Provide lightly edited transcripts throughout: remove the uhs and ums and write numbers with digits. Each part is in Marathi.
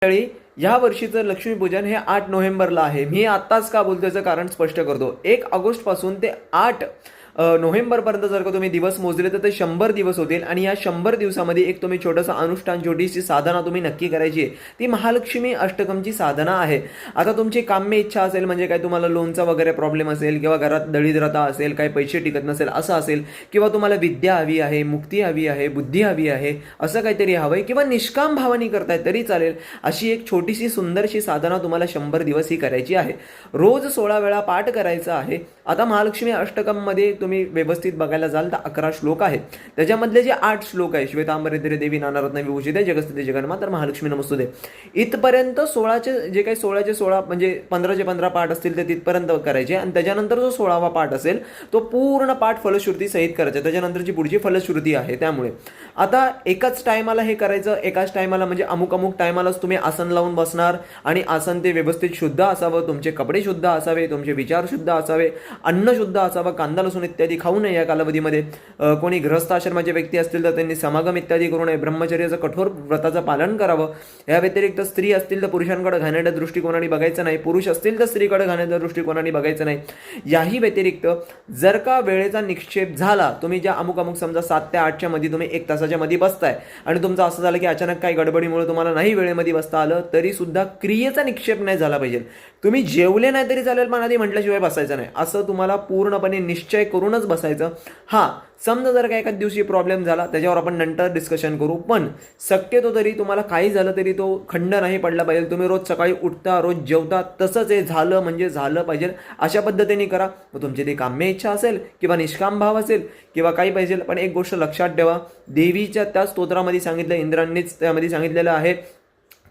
मंडळी, या वर्षीचं लक्ष्मीपूजन हे 8 नोव्हेंबरला आहे. मी आत्ताच का बोलतो याचं कारण स्पष्ट करतो. 1 ऑगस्टपासून ते 8 नोव्हेंबरपर्यंत जर का तुम्ही दिवस मोजले तर ते 100 दिवस होतील आणि या 100 दिवसामध्ये एक तुम्ही छोटंसं अनुष्ठान, छोटीशी साधना तुम्ही नक्की करायची आहे. ती महालक्ष्मी अष्टकमची साधना आहे. आता तुमची काम्य इच्छा असेल, म्हणजे काय तुम्हाला लोनचा वगैरे प्रॉब्लेम असेल किंवा घरात दरिद्रता असेल, काही पैसे टिकत नसेल असं असेल, किंवा तुम्हाला विद्या हवी आहे, मुक्ती हवी आहे, बुद्धी हवी आहे, असं काहीतरी हवं आहे, किंवा निष्काम भावानी करताय तरी चालेल, अशी एक छोटीशी सुंदरशी साधना तुम्हाला 100 दिवस ही करायची आहे. रोज 16 वेळा पाठ करायचा आहे. आता महालक्ष्मी अष्टकममध्ये तुम्ही व्यवस्थित बघायला जाल तर 11 श्लोक आहेत. त्याच्यामधले जे 8 श्लोक आहे, श्वेतांबरेंद्र देवी नानारत्न विभूषिते जगस्थिते जगन्माता महालक्ष्मी नमस्तुते, इथपर्यंत 16चे जे काही 16चे 16 म्हणजे 15चे 15 पाठ असतील ते तिथपर्यंत करायचे आणि त्याच्यानंतर जो 16वा पाठ असेल तो पूर्ण पाठ फलश्रुती सहित करायचा. त्याच्यानंतरची पुढची फलश्रुती आहे. त्यामुळे आता एकाच टायमाला हे करायचं, एकाच टायमाला म्हणजे अमुक अमुक टायमालाच तुम्ही आसन लावून बसणार आणि आसन ते व्यवस्थित शुद्ध असावं, तुमचे कपडे शुद्ध असावे, तुमचे विचार शुद्ध असावे, अन्न शुद्ध असावं, कांदा लसूण इत्यादी खाऊ नये या कालावधीमध्ये. कोणी गृहस्थ आश्रमाचे व्यक्ती असतील तर त्यांनी समागम इत्यादी करू नये, ब्रह्मचर्याचं कठोर व्रताचं पालन करावं. या व्यतिरिक्त स्त्री असतील तर पुरुषांकडे घाणेरड्या दृष्टिकोनाने बघायचं नाही, पुरुष असतील तर स्त्रीकडे घाणेरड्या दृष्टिकोनाने बघायचं नाही. याही व्यतिरिक्त जर का वेळेचा निक्षेप झाला, तुम्ही ज्या अमुक अमुक समजा 7 ते 8च्या मध्ये तुम्ही 1 तासाच्या मध्ये बसताय आणि तुमचं असं झालं की अचानक काही गडबडीमुळे तुम्हाला नाही वेळेमध्ये बसता आलं, तरी सुद्धा क्रियेचा निक्षेप नाही झाला पाहिजे. तुम्ही जेवले नाही तरी चालेल, पण आधी म्हटल्याशिवाय बसायचं नाही, असं तुम्हाला पूर्णपणे निश्चय करूनच बसायचं. हां, समजा जर का एखाद दिवशी प्रॉब्लेम झाला त्याच्यावर आपण नंतर डिस्कशन करू, पण शक्यतो तरी तुम्हाला काही झालं तरी तो खंड नाही पडला पाहिजे. तुम्ही रोज सकाळी उठता, रोज जेवता, तसंच हे झालं म्हणजे झालं पाहिजे अशा पद्धतीने करा. मग तुमची ती काम्य इच्छा असेल किंवा निष्काम भाव असेल किंवा काही पाहिजे, पण एक गोष्ट लक्षात ठेवा, देवीच्या त्या स्तोत्रामध्ये सांगितलं, इंद्रांनीच त्यामध्ये सांगितलेलं आहे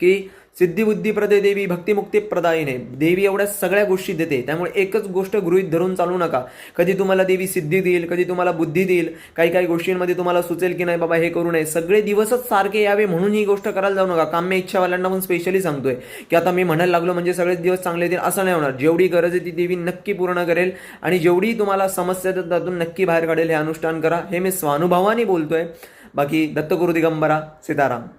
की सिद्धिबुद्धी प्रदे देवी भक्तिमुक्ती प्रदायिने, देवी एवढ्या सगळ्या गोष्टी देते. त्यामुळे एकच गोष्ट गृहीत धरून चालू नका. कधी तुम्हाला देवी सिद्धी देईल, कधी तुम्हाला बुद्धी देईल, काही काही गोष्टींमध्ये तुम्हाला सुचेल की नाही बाबा हे करू नये, सगळे दिवसच सारखे यावे म्हणून ही गोष्ट करायला जाऊ नका. काम्य इच्छावाल्यांना पण स्पेशली सांगतोय की आता मी म्हणायला लागलो म्हणजे सगळेच दिवस चांगले येतील असं नाही होणार. जेवढी गरज आहे ती देवी नक्की पूर्ण करेल आणि जेवढी तुम्हाला समस्या त्यातून नक्की बाहेर काढेल. हे अनुष्ठान करा, हे मी स्वानुभवाने बोलतोय. बाकी दत्तगुरु दिगंबरा, सीताराम.